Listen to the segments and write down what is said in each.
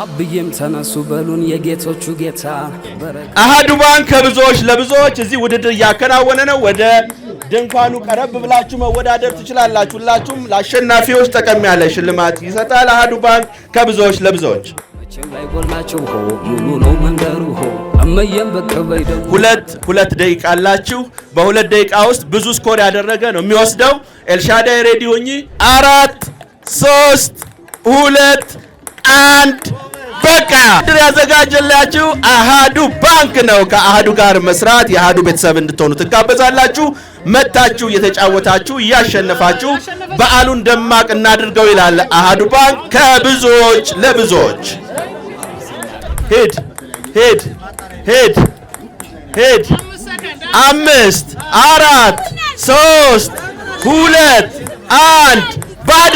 አብዬም ተነሱ በሉን የጌቶቹ ጌታ አሃዱ ባንክ ከብዙዎች ለብዙዎች እዚህ ውድድር እያከናወነ ነው። ወደ ድንኳኑ ቀረብ ብላችሁ መወዳደር ትችላላችሁ። ሁላችሁም ለአሸናፊዎች ጠቀም ያለ ሽልማት ይሰጣል። አሃዱ ባንክ ከብዙዎች ለብዙዎች ሁለት ደቂቃ አላችሁ። በሁለት ደቂቃ ውስጥ ብዙ ስኮር ያደረገ ነው የሚወስደው። ኤልሻዳይ ሬዲ ሁኚ። 4 3 2 1 በቃ ድር ያዘጋጀላችሁ አሃዱ ባንክ ነው። ከአሃዱ ጋር መስራት የአሃዱ ቤተሰብ እንድትሆኑ ትጋበዛላችሁ። መታችሁ እየተጫወታችሁ እያሸነፋችሁ በዓሉን ደማቅ እናድርገው ይላል አሃዱ ባንክ ከብዙዎች ለብዙዎች። ሄድ 5 4 3 2 1 ባዶ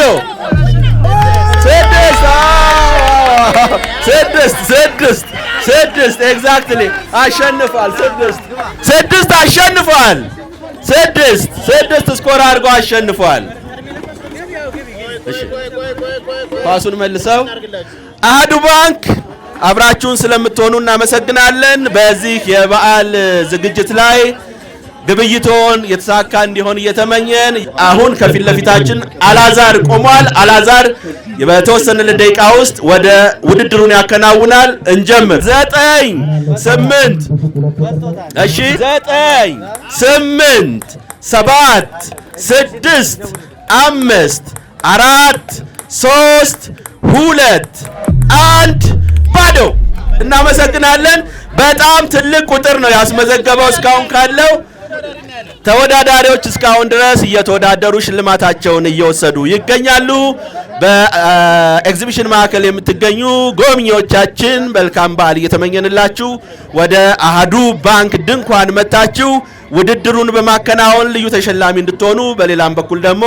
6 ኤግዛክትሊ አሸንፏል። 6 አሸንፏል። 6 ስኮር አድርጎ አሸንፏል። እሺ ፓሱን መልሰው አሃዱ ባንክ አብራችሁን ስለምትሆኑ እናመሰግናለን። በዚህ የበዓል ዝግጅት ላይ ግብይቶን የተሳካ እንዲሆን እየተመኘን አሁን ከፊት ለፊታችን አላዛር ቆሟል። አላዛር በተወሰነ ደቂቃ ውስጥ ወደ ውድድሩን ያከናውናል። እንጀምር። 9 8 እሺ 9 8 7 6 5 4 3 2 1 ባዶ። እናመሰግናለን። በጣም ትልቅ ቁጥር ነው ያስመዘገበው እስካሁን ካለው ተወዳዳሪዎች እስካሁን ድረስ እየተወዳደሩ ሽልማታቸውን እየወሰዱ ይገኛሉ። በኤግዚቢሽን ማዕከል የምትገኙ ጎብኚዎቻችን መልካም በዓል እየተመኘንላችሁ ወደ አሃዱ ባንክ ድንኳን መታችሁ ውድድሩን በማከናወን ልዩ ተሸላሚ እንድትሆኑ፣ በሌላም በኩል ደግሞ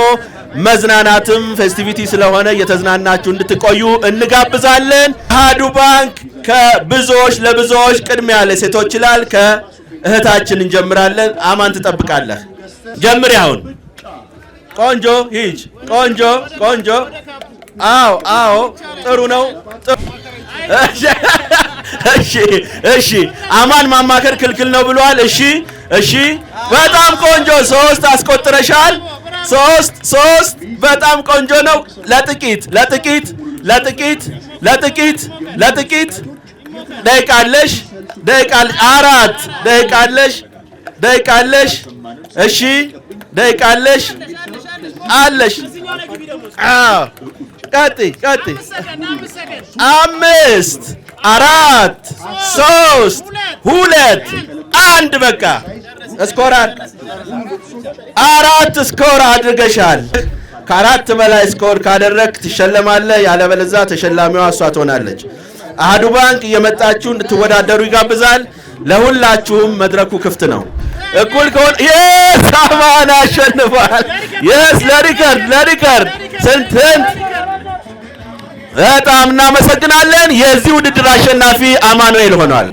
መዝናናትም ፌስቲቪቲ ስለሆነ እየተዝናናችሁ እንድትቆዩ እንጋብዛለን። አሃዱ ባንክ ከብዙዎች ለብዙዎች ቅድሚያ ለሴቶች ይላል። ከእህታችን እንጀምራለን። አማን ትጠብቃለህ። ጀምሪ አሁን። ቆንጆ ሂጅ። ቆንጆ አዎ ጥሩ ነው። እሺ አማን ማማከር ክልክል ነው ብሏል። እሺ በጣም ቆንጆ 3 አስቆጥረሻል። 3 በጣም ቆንጆ ነው። ለጥቂት ደቂቃለሽ 4 ደቂቃለሽ እሺ ደቂቃለሽ አለሽ። ቀጥ 5 4 3 2 1 በቃ ስኮራል 4 ስኮር አድርገሻል። ከ4 በላይ ስኮር ካደረክ ትሸለማለህ። ያለበለዚያ ተሸላሚዋ እሷ ትሆናለች። አሃዱ ባንክ እየመጣችሁ እንድትወዳደሩ ይጋብዛል። ለሁላችሁም መድረኩ ክፍት ነው። እኩል ከሆነ አማን አሸንፏል። ለሪከርድ ስንት በጣም እናመሰግናለን። የዚህ ውድድር አሸናፊ አማኑኤል ሆኗል።